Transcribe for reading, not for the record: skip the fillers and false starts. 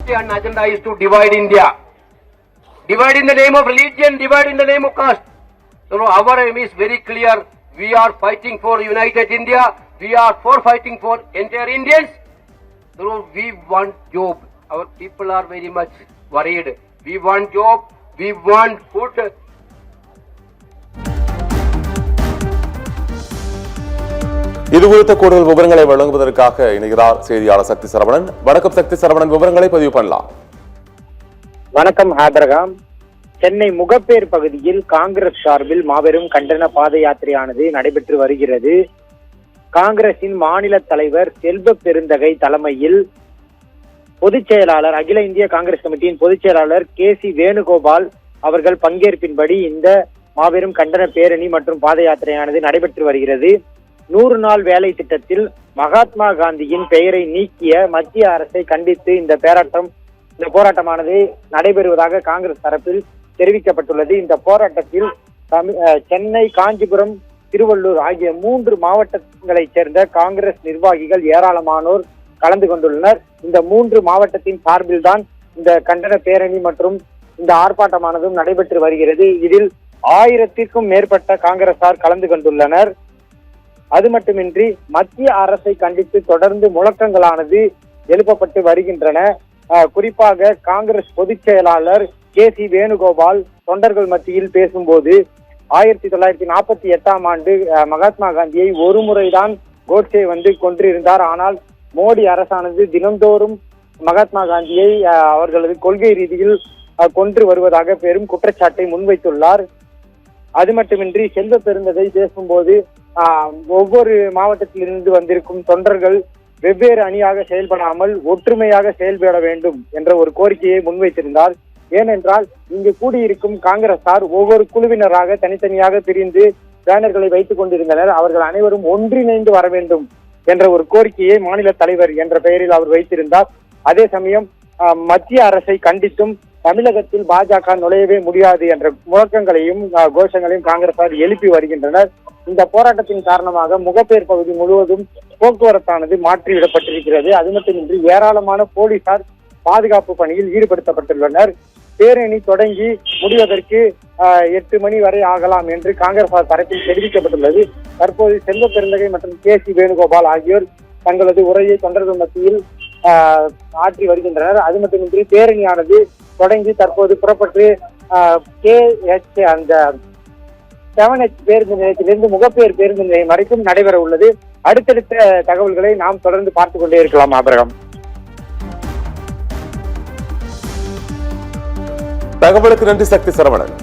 party and agenda is to divide India. Divide in the name of religion, divide in the name of caste. So our aim is very clear. We are fighting for united India. We are for fighting for entire Indians. So we want job. Our people are very much worried. We want job. We want food. இது குறித்த கூடுதல் விவரங்களை வழங்குவதற்காக இணைகிறார் செய்தியாளர் சக்தி சரவணன். வணக்கம் சக்தி சரவணன், விவரங்களை பதிவு பண்ணலாம். வணக்கம் ஆபிரகாம். சென்னை முகப்பேர் பகுதியில் காங்கிரஸ் சார்பில் மாபெரும் கண்டன பாத யாத்திரையானது நடைபெற்று வருகிறது. காங்கிரசின் மாநில தலைவர் செல்வ பெருந்தகை தலைமையில் பொதுச் செயலாளர், அகில இந்திய காங்கிரஸ் கமிட்டியின் பொதுச் செயலாளர் KC வேணுகோபால் அவர்கள் பங்கேற்பின்படி இந்த மாபெரும் கண்டன பேரணி மற்றும் பாத யாத்திரையானது நடைபெற்று வருகிறது. 100 நாள் வேலை திட்டத்தில் மகாத்மா காந்தியின் பெயரை நீக்கிய மத்திய அரசை கண்டித்து இந்த போராட்டமானது நடைபெறுவதாக காங்கிரஸ் தரப்பில் தெரிவிக்கப்பட்டுள்ளது. இந்த போராட்டத்தில் சென்னை, காஞ்சிபுரம், திருவள்ளூர் ஆகிய 3 மாவட்டங்களைச் சேர்ந்த காங்கிரஸ் நிர்வாகிகள் ஏராளமானோர் கலந்து கொண்டுள்ளனர். இந்த 3 மாவட்டத்தின் சார்பில் தான் இந்த கண்டன பேரணி மற்றும் இந்த ஆர்ப்பாட்டமானதும் நடைபெற்று வருகிறது. இதில் 1000க்கும் மேற்பட்ட காங்கிரசார் கலந்து கொண்டுள்ளனர். அது மட்டுமின்றி மத்திய அரசை கண்டித்து தொடர்ந்து முழக்கங்களானது எழுப்பப்பட்டு வருகின்றன. குறிப்பாக காங்கிரஸ் பொதுச் செயலாளர் KC வேணுகோபால் தொண்டர்கள் மத்தியில் பேசும்போது 1948ஆம் ஆண்டு மகாத்மா காந்தியை ஒரு முறைதான் கோட்சே கொன்றிருந்தார். ஆனால் மோடி அரசானது தினந்தோறும் மகாத்மா காந்தியை அவர்களது கொள்கை ரீதியில் கொன்று வருவதாக பெரும் குற்றச்சாட்டை முன்வைத்துள்ளார். அது மட்டுமின்றி செல்வ பெருந்தகை பேசும்போது ஒவ்வொரு மாவட்டத்திலிருந்து வந்திருக்கும் தொண்டர்கள் வெவ்வேறு அணியாக செயல்படாமல் ஒற்றுமையாக செயல்பட வேண்டும் என்ற ஒரு கோரிக்கையை முன்வைத்திருந்தார். ஏனென்றால் இங்கு கூடியிருக்கும் காங்கிரசார் ஒவ்வொரு குழுவினராக தனித்தனியாக பிரிந்து பேனர்களை வைத்துக் கொண்டிருந்தனர். அவர்கள் அனைவரும் ஒன்றிணைந்து வர வேண்டும் என்ற ஒரு கோரிக்கையை மாநில தலைவர் என்ற பெயரில் அவர் வைத்திருந்தார். அதே சமயம் மத்திய அரசை கண்டித்தும் தமிழகத்தில் பாஜக நுழையவே முடியாது என்ற முழக்கங்களையும் கோஷங்களையும் காங்கிரசார் எழுப்பி வருகின்றனர். இந்த போராட்டத்தின் காரணமாக முகப்பேர் பகுதி முழுவதும் போக்குவரத்தானது மாற்றிவிடப்பட்டிருக்கிறது. அது மட்டுமின்றி ஏராளமான போலீசார் பாதுகாப்பு பணியில் ஈடுபடுத்தப்பட்டுள்ளனர். பேரணி தொடங்கி முடிவதற்கு 8 மணி வரை ஆகலாம் என்று காங்கிரசார் தரப்பில் தெரிவிக்கப்பட்டுள்ளது. தற்போது செல்வ பெருந்தகை மற்றும் KC வேணுகோபால் ஆகியோர் தங்களது உரையை தொண்டர்கள் மத்தியில் ஆற்றி வருகின்றனர். அது மட்டுமின்றி பேரணியானது தொடங்கி தற்போது புறப்பட்டு KH அந்த 7H பேருந்து நிலையத்திலிருந்து முகப்பேர் பேருந்து நிலையம் வரைக்கும் நடைபெற உள்ளது. அடுத்தடுத்த தகவல்களை நாம் தொடர்ந்து பார்த்துக் கொண்டே இருக்கலாம். ஆபிரகாம், தகவலுக்கு நன்றி சக்தி சரவணன்.